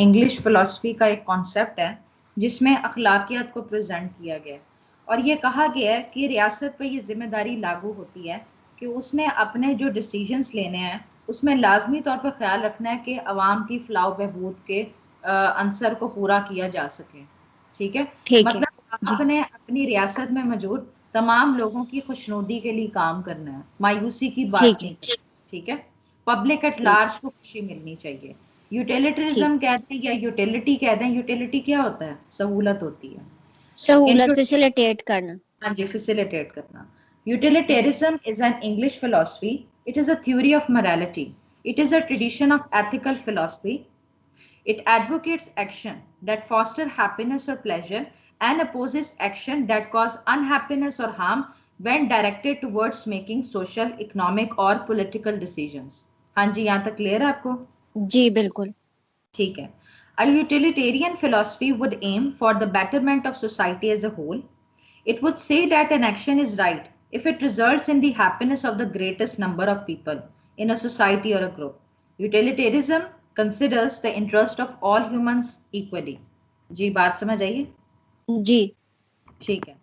English philosophy का एक concept है जिसमें अखलाकियात को प्रेजेंट किया गया है और ये कहा गया है कि रियासत पर ये जिम्मेदारी लागू होती है कि उसने अपने जो डिसीजंस लेने हैं उसमें लाजमी तौर पर ख्याल रखना है कि अवाम की फलाह बहबूद के अंसर को पूरा किया जा सके। ठीक है, ठीक है मतलब जी। आपने अपनी रियासत में मौजूद तमाम लोगों की खुशनुदी के लिए काम करना है, मायूसी की बात ठीक है। नहीं करनी। ठीक है, पब्लिक एट ठीक लार्ज को खुशी मिलनी चाहिए। ठीक। यूटिलिटरिज्म कहते हैं या यूटिलिटी कहते हैं, यूटिलिटी क्या होता है? सहूलत होती है। सहूलत Intro- फैसिलिटेट करना। हाँ जी, facilitate करना। Utilitarianism is an English philosophy. It is a theory of morality. It is a tradition of ethical philosophy. It advocates action that foster happiness or pleasure and opposes action that cause unhappiness or harm when directed towards making social, economic or political decisions। हाँ जी, यहाँ तक clear है आपको? जी बिल्कुल। ठीक है। A utilitarian philosophy would aim for the betterment of society as a whole. It would say that an action is right if it results in the happiness of the greatest number of people in a society or a group. Utilitarianism considers the interest of all humans equally। जी बात समझ आइए? जी। ठीक है।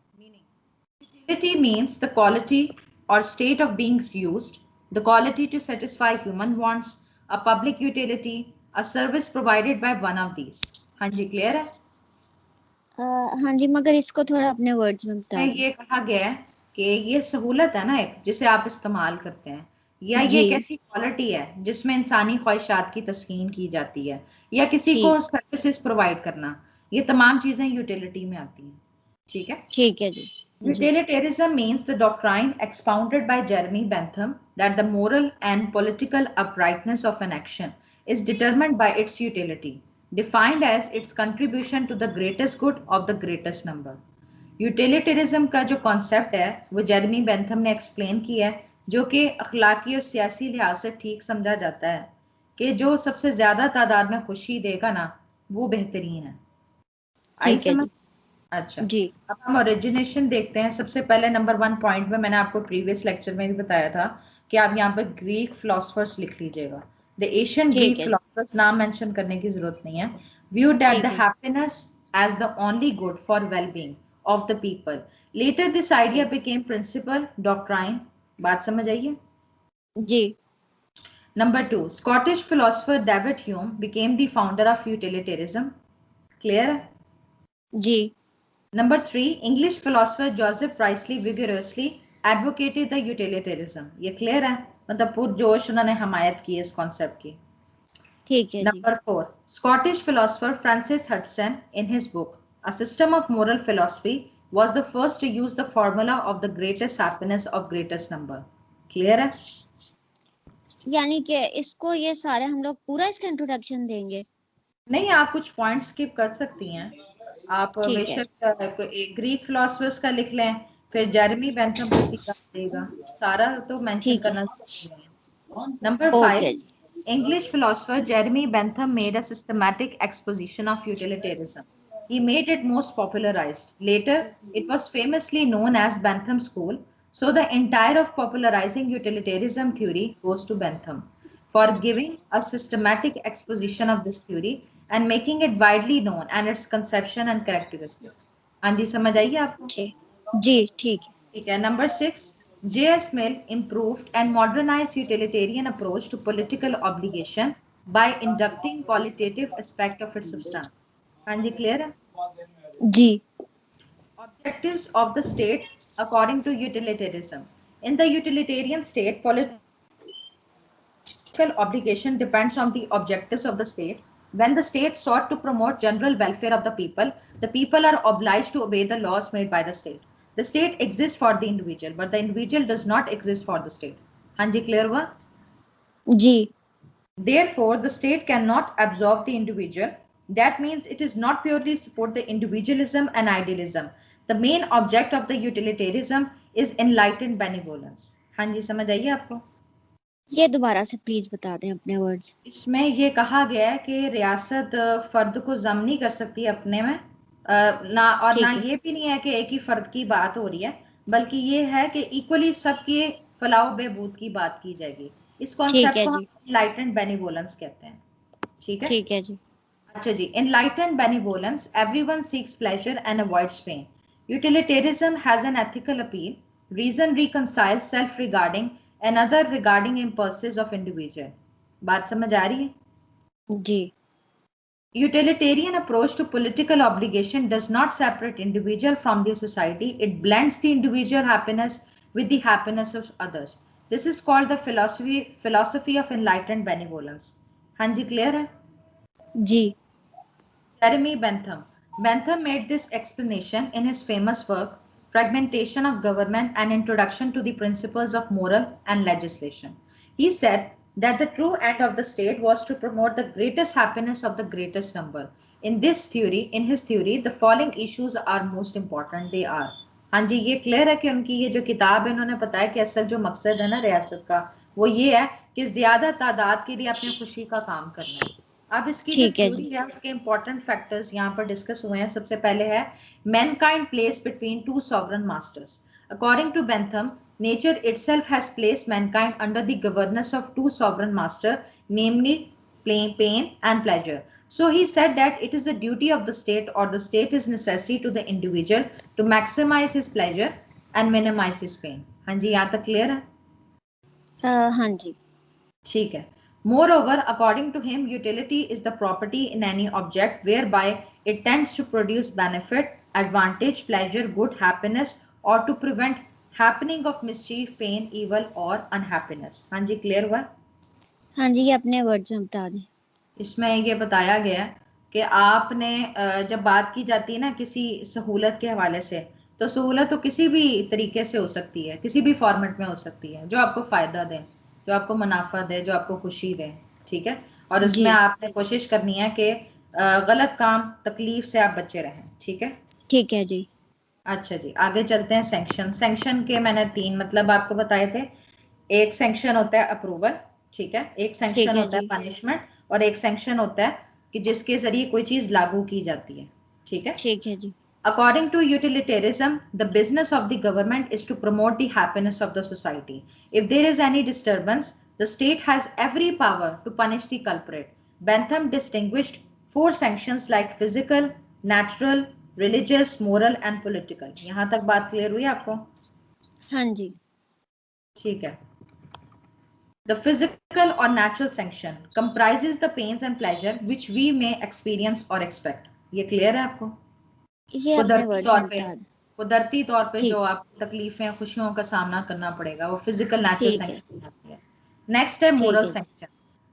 Utility means the quality or state of being used, the quality to satisfy human wants, a public utility, a service provided by one of these। हाँ जी, clear है? हाँ जी, मगर इसको थोड़ा अपने वर्ड्स में बता में दें। ये कहा गया है कि ये सहूलत है ना एक जिसे आप इस्तेमाल करते हैं, या ये जी। एक ऐसी क्वालिटी है जिसमें इंसानी ख्वाहिशात की तस्कीन की जाती है, या किसी को ठीक। सर्विसेज प्रोवाइड करना, ये तमाम चीजें यूटिलिटी में आती हैं। ठीक है। ठीक है जी। जी। Utilitarianism means the doctrine expounded by Jeremy Bentham that the moral and political uprightness of an action is determined by its utility, defined as its contribution to the greatest good of the greatest number। यूटिलिटरिज्म का जो concept है वो Jeremy Bentham ने explain किया है, जो कि अखलाकी और सियासी लिहाज से ठीक समझा जाता है कि जो सबसे ज्यादा तादाद में खुशी देगा ना वो बेहतरीन है। आई ठीक है समझ? जी। अच्छा, जी। अब हम ओरिजिनेशन देखते हैं। सबसे पहले नंबर 1 पॉइंट में मैंने आपको प्रीवियस लेक्चर में भी बताया था कि आप यहाँ पर ग्रीक फिलोसफर्स लिख लीजिएगा। द एशियन ठीक ग्रीक है जी। फिलोसफर्स नाम मेंशन करने की जरूरत नहीं है। व्यू दैट द ठीक है। Happiness as the only good for well being of the people. Later this idea ठीक। Became principal doctrine. बात समझ आइए? जी। Number 2, Scottish philosopher David Hume became the founder of utilitarianism. Clear है? जी। Number 3, English philosopher Joseph Priestley vigorously advocated the utilitarianism। ये clear है? मतलब पुरजोश उन्होंने हमायत की इस कॉन्सेप्ट की। ठीक है जी। Number 4, Scottish philosopher Francis Hudson in his book A System of Moral Philosophy was the first to use the formula of the greatest happiness of greatest number। Clear है? यानी कि इसको ये सारे हम लोग पूरा इसका इंट्रोडक्शन देंगे? नहीं, आप कुछ पॉइंट स्किप कर सकती हैं। आप ठीक है। बेशक एक ग्रीक फिलोसफर्स का लिख लें, फिर जेरेमी बेंथम का सीखा देगा, सारा तो मेंशन ठीक है। करना जरूरी नहीं है। Number okay 5, ji. English philosopher Jeremy Bentham made a systematic exposition of utilitarianism. He made it most popularized. Later, it was famously known as Bentham School, so the entire of popularizing utilitarianism theory goes to Bentham for giving a systematic exposition of this theory and making it widely known and its conception and characteristics। हाँ जी, समझ आइए आपको? जी। जी ठीक है। ठीक है। Number 6, J.S. Mill improved and modernized utilitarian approach to political obligation by inducting qualitative aspect of its substance। हाँ जी, क्लियर है? जी। Objectives of the state according to utilitarianism। In the utilitarian state, political obligation depends on the objectives of the state. When the state sought to promote general welfare of the people are obliged to obey the laws made by the state। The state exists for the individual, but the individual does not exist for the state। हाँ जी, clear हुआ? जी। Therefore, the state cannot absorb the individual. That means it is not purely support the individualism and idealism। The main object of the utilitarianism is enlightened benevolence। हाँ जी, समझ आइए आपको? ये दोबारा से प्लीज बता दें अपने वर्ड्स। इसमें ये कहा गया है कि रियासत फर्द को जम नहीं कर सकती अपने में, ना और ना ठीक है। ये भी नहीं है कि एक ही फर्द की बात हो रही है, बल्कि ये है कि इक्वली सबके फलाह बहबूद की बात की जाएगी। इस ठीक कॉन्सेप्ट है को हम जी। एनलाइटेंड बेनिवोलेंस कहते हैं। ठीक है। ठीक है जी। अच्छा जी, enlightened benevolence, everyone seeks pleasure and avoids pain. Utilitarianism has an ethical appeal. Reason reconciles self regarding and other regarding impulses of individual. बात समझ आ रही है? जी. Utilitarian approach to political obligation does not separate individual from the society. It blends the individual happiness with the happiness of others. This is called the philosophy of enlightened benevolence. हाँ जी, clear है? जी. Jeremy Bentham. Bentham made this explanation in his famous work, Fragmentation of Government and Introduction to the Principles of Moral and Legislation. He said that the true end of the state was to promote the greatest happiness of the greatest number. In his theory, the following issues are most important. They are, हाँ जी, ये clear है कि उनकी ये जो किताब है, इन्होंने बताया कि असल जो मकसद है ना रियासत का, वो ये है कि ज्यादा तादाद के लिए अपनी खुशी का काम करना है. अब इसकी जो ठीक है थ्योरी जी. है उसके इंपॉर्टेंट फैक्टर्स यहाँ पर डिस्कस हुए हैं. सबसे पहले है mankind place between two sovereign masters. According to Bentham, nature itself has placed mankind under the governance of two sovereign masters, namely pain and pleasure. So he said that it is the duty of the state, or the state is necessary to the individual to maximize his pleasure and minimize his pain. हाँ जी, यहाँ तक clear है? हाँ जी. ठीक है. Moreover, according to him, utility is the property in any object whereby it tends to produce benefit, advantage, pleasure, good, happiness, or to prevent happening of mischief, pain, evil, or unhappiness. हाँ जी, clear हुआ? हाँ जी, ये अपने words में बता दें. इसमें ये बताया गया कि आपने जब बात की जाती है ना किसी सहूलत के हवाले से, तो सहूलत तो किसी भी तरीके से हो सकती है, किसी भी फॉर्मेट में हो सकती है, जो आपको फायदा दे, जो आपको मुनाफा दे, जो आपको खुशी दे. ठीक है. और उसमें आपने कोशिश करनी है कि गलत काम, तकलीफ से आप बचे रहें. ठीक है. ठीक है जी. अच्छा जी, आगे चलते हैं. सैंक्शन के मैंने 3 मतलब आपको बताए थे. एक सैंक्शन होता है अप्रूवल. ठीक है. एक सैंक्शन होता है पनिशमेंट, और एक सैंक्शन होता है कि जिसके जरिए कोई चीज लागू की जाती है. ठीक है. ठीक है जी. According to utilitarianism, the business of the government is to promote the happiness of the society. If there is any disturbance, the state has every power to punish the culprit. Bentham distinguished 4 sanctions like physical, natural, religious, moral and political. यहाँ तक बात clear हुई आपको? हाँ जी. ठीक है. The physical or natural sanction comprises the pains and pleasure which we may experience or expect. ये clear है आपको? ये अपने वर्ड्स में बता दें. कुदरती तौर पे जो आप तकलीफें, खुशियों का सामना करना पड़ेगा, वो फिजिकल नेचुरल सैंक्शन होती है. नेक्स्ट है moral sanction.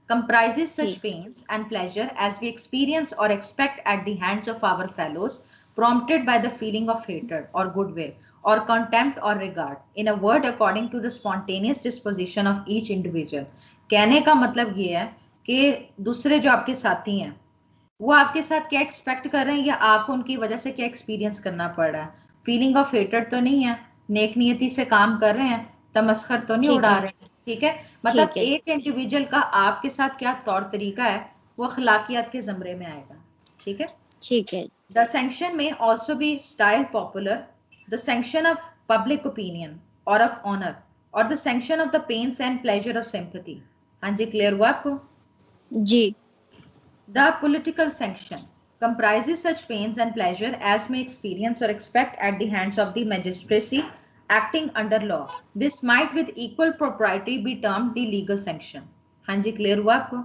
Comprises such pains and pleasure as we experience or expect at the hands of our fellows, prompted by the feeling of hatred or goodwill or contempt or regard. In a word, according to the spontaneous disposition of each individual. कहने का मतलब ये है कि दूसरे जो आपके साथी हैं, वो आपके साथ क्या एक्सपेक्ट कर रहे हैं, या आपको उनकी वजह से क्या एक्सपीरियंस करना पड़ रहा है. फीलिंग ऑफ हेटेड तो नहीं है, नेक नियति से काम कर रहे हैं, तमस्खर तो नहीं उड़ा रहे हैं. ठीक है. मतलब एक इंडिविजुअल का आपके साथ क्या तौर तरीका है, वो अखलाकियात के जमरे में आएगा. ठीक है. ठीक है. The sanction may also be styled popular, the sanction of public opinion or of honour, और the sanction of the pains and pleasure of sympathy. हाँ जी, क्लियर हुआ आपको? जी. The political sanction comprises such pains and pleasure as may experience or expect at the hands of the magistracy acting under law. This might with equal propriety be termed the legal sanction. हाँ जी, clear हुआ आपको?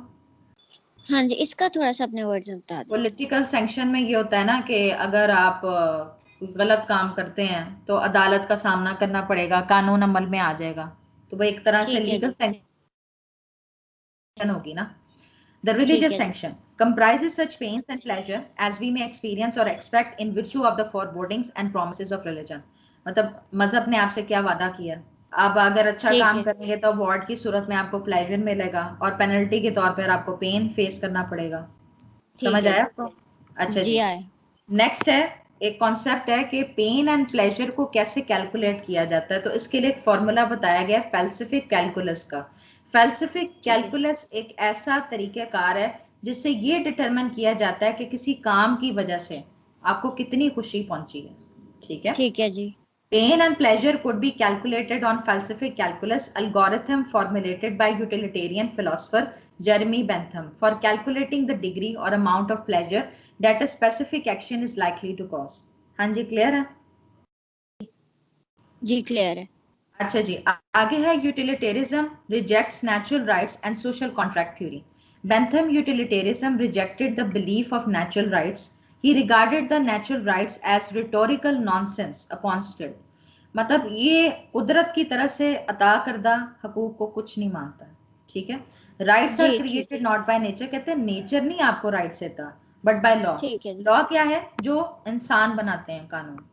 हाँ जी, इसका थोड़ा सा अपने words में बता दें. पॉलिटिकल सैंक्शन में ये होता है ना कि अगर आप गलत काम करते हैं तो अदालत का सामना करना पड़ेगा, कानून अमल में आ जाएगा, तो वो एक तरह से लीगल सैंक्शन होगी ना. The religious sanction comprises such pains and pleasure as we may experience or expect in virtue of the forebodings and promises of religion. मतलब मजहब ने आपसे क्या वादा किया, आप अगर अच्छा काम करेंगे तो अवार्ड की सूरत में आपको प्लेजर मिलेगा, और पेनल्टी के तौर पर आपको पेन फेस करना पड़ेगा. समझ आया आपको? अच्छा जी. नेक्स्ट है, एक कॉन्सेप्ट है कि पेन एंड प्लेजर को कैसे कैलकुलेट किया जाता है. तो इसके लिए एक फॉर्मूला बताया गया है फैल्सिफिक कैलकुलस का. फैल्सिफिक कैलकुलस एक ऐसा तरीकेकार है जिससे ये डिटरमिन किया जाता है कि किसी काम की वजह से आपको कितनी खुशी पहुंची है. ठीक है. ठीक है जी. Pain and pleasure could be calculated on falsific calculus algorithm formulated by utilitarian philosopher Jeremy Bentham for calculating the degree or amount of pleasure that a specific action is likely to cause. हाँ जी, clear है? जी clear है। अच्छा जी, आगे है utilitarianism rejects natural rights and social contract theory. Bentham utilitarianism rejected the belief of natural rights. He regarded the natural rights as rhetorical nonsense upon stilts. मतलब ये कुदरत की तरफ से अता करदा हकूक को कुछ नहीं मानता, ठीक है। राइट्स आर जी ठीक क्रिएटेड नॉट बाय नेचर, कहते हैं नेचर नहीं आपको राइट्स देता बट बाय लॉ। ठीक है जी। लॉ क्या है? जो इंसान बनाते हैं कानून।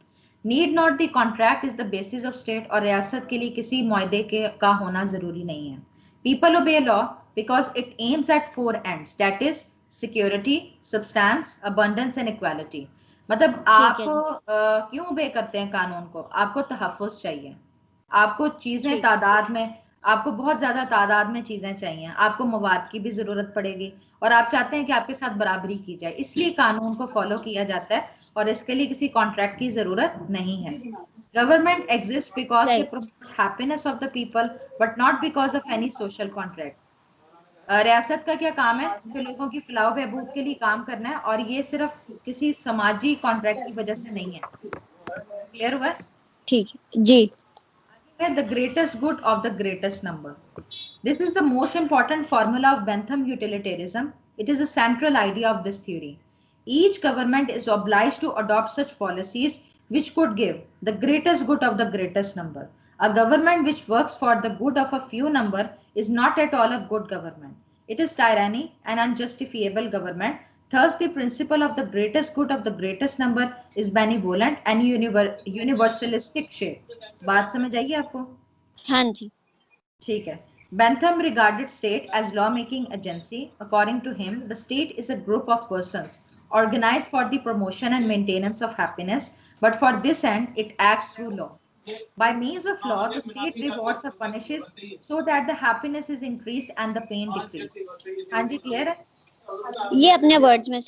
Need not the contract is the basis of state, और रियासत के लिए किसी मुआहदे के का होना जरूरी नहीं है। People obey law because it aims at four ends, that is security, substance, abundance and equality. मतलब आप ठीक है जी। क्यों obey करते हैं कानून को? आपको तहफ़्फ़ुज़ चाहिए, आपको चीजें ठीक तादाद में, आपको बहुत ज्यादा तादाद में चीजें चाहिए, आपको मवाद की भी जरूरत पड़ेगी और आप चाहते हैं कि आपके साथ बराबरी की जाए, इसलिए कानून को फॉलो किया जाता है और इसके लिए किसी कॉन्ट्रैक्ट की जरूरत नहीं है। गवर्नमेंट एग्जिस्ट बिकॉज दे सही। Promote happiness of the people but not because of any social contract. रियासत का क्या काम है? जो लोगों की फलाह बहबूद के लिए काम करना है, और ये सिर्फ किसी समाजी कॉन्ट्रैक्ट की वजह से नहीं है। क्लियर हुआ? ठीक है जी। The greatest good of the greatest number. This is the most important formula of Bentham utilitarianism. It is a central idea of this theory. Each government is obliged to adopt such policies which could give the greatest good of the greatest number. A government which works for the good of a few number is not at all a good government. It is tyranny and unjustifiable government. Thus, the principle of the greatest good of the greatest number is benevolent and universalistic shape. बात समझ आई आपको? हाँ जी। ठीक है। Bentham regarded state as law-making agency. According to him, the state is a group of persons organized for the promotion and maintenance of happiness, but for this end, it acts through law. By means of law, the state rewards or punishes so that the happiness is increased and the pain decreased. हाँ जी, clear है? ये अपने words में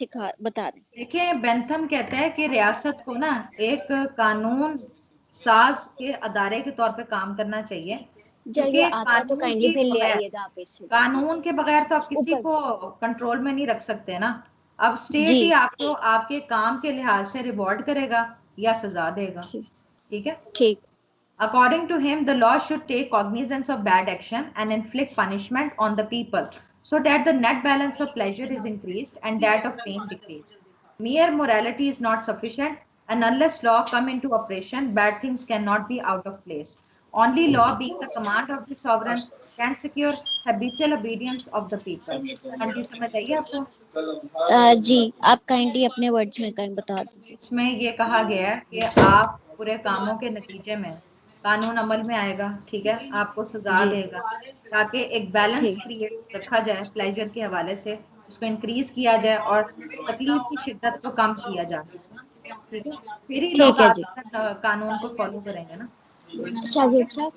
बता दें। देखिए, Bentham कहते हैं कि रियासत को ना एक कानून साज के अदारे के तौर पे काम करना चाहिए, जब ये क्योंकि आता है तो कानून काइंडली के फिर ले बगैर, आइएगा आप इससे कानून के बगैर तो आप किसी ऊपर। को कंट्रोल में नहीं रख सकते ना। अब स्टेट जी ही आपको आपके काम के लिहाज से रिवॉर्ड करेगा या सजा देगा, ठीक। ठीक है। ठीक। According to him, the law should take cognizance of bad action and inflict punishment on the people so that the net balance of pleasure is increased and that of pain decreased. Mere morality is not sufficient, and unless law come into operation, bad things cannot be out of place. Only law, being the command of the sovereign, can secure habitual obedience of the people. हाँ जी, समझ आइए आपको? जी आप kindly अपने words में कहीं बता दीजिए। इसमें ये कहा गया है कि आप पूरे कामों के नतीजे में कानून अमल में आएगा, ठीक है, आपको सजा जी देगा, ताकि एक बैलेंस ठीक। क्रिएट रखा जाए प्लेजर के हवाले से, उसको इंक्रीज किया जाए और तकलीफ की शिद्दत को कम किया जाए, ठीक है। फिर ही लोग ठीक है जी। आगे कानून को फॉलो करेंगे ना। शाजिब साहब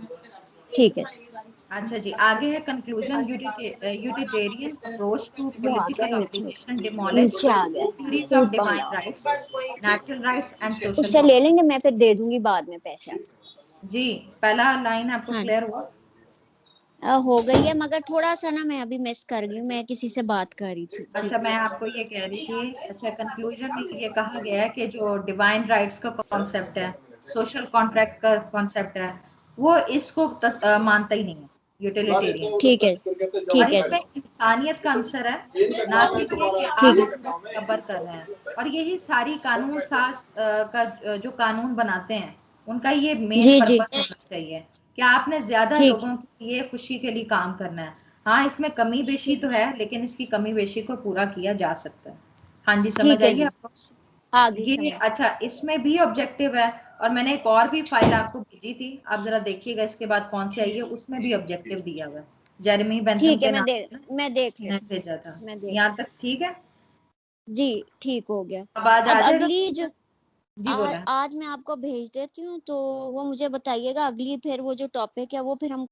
ठीक है। अच्छा जी, आगे है कंक्लूजन। यूटिलिटेरियन अप्रोच टू वो आ गया पॉलिटिकल नीचे। ऑब्लिगेशन डिमोलिश नीचे आ गया। थ्योरीज ऑफ सूट डिवाइन बनाओ। Rights, natural rights and social उससे ले कॉन्ट्रैक्ट। लेंगे, मैं फिर दे दूंगी बाद में पैसे आपको। जी, पहला लाइन आपको हाँ क्लियर हुआ? हो गई है, मगर थोड़ा सा ना मैं अभी मिस कर गई हूँ, मैं किसी से बात कर रही थी जी। अच्छा, मैं आपको ये कह रही थी, अच्छा कंक्लूजन में ये कहा गया है कि जो डिवाइन राइट्स का कॉन्सेप्ट है, सोशल कॉन्ट्रैक्ट का कॉन्सेप्ट है, वो इसको मानता ही नहीं है यूटिलिटेरियन। ठीक है और ठीक है इसमें इंसानियत का आंसर है, ना कि ये कि ठीक आप है। खबर कर रहे हैं। और यही सारी कानून साज का जो कानून बनाते हैं, उनका ये मेन जी जी पर्पस होना चाहिए कि आपने ज्यादा ठीक है। लोगों के लिए खुशी के लिए काम करना है। हाँ, इसमें कमी बेशी तो है, लेकिन इसकी कमी बेशी को पूरा किया जा सकता है। हाँ जी, समझ ठीक है आइए जी। आपको? आ गई ये समझ। अच्छा, इसमें भी ऑब्जेक्टिव है, और मैंने एक और भी फाइल आपको भेजी थी, आप जरा देखिएगा इसके बाद कौन सी आई है, उसमें भी ऑब्जेक्टिव दिया हुआ है, जेरेमी बेंथम ठीक है के नाम से ना, मैं देख मैंने लेती भेजा था। हूँ। मैं देख। यहाँ तक ठीक है? जी ठीक हो गया। अब आज आ अब जाएगा? अगली जो जी बोला। आज मैं आपको भेज देती हूँ, तो वो मुझे बताइएगा अगली, फिर वो जो टॉपिक है वो फिर हम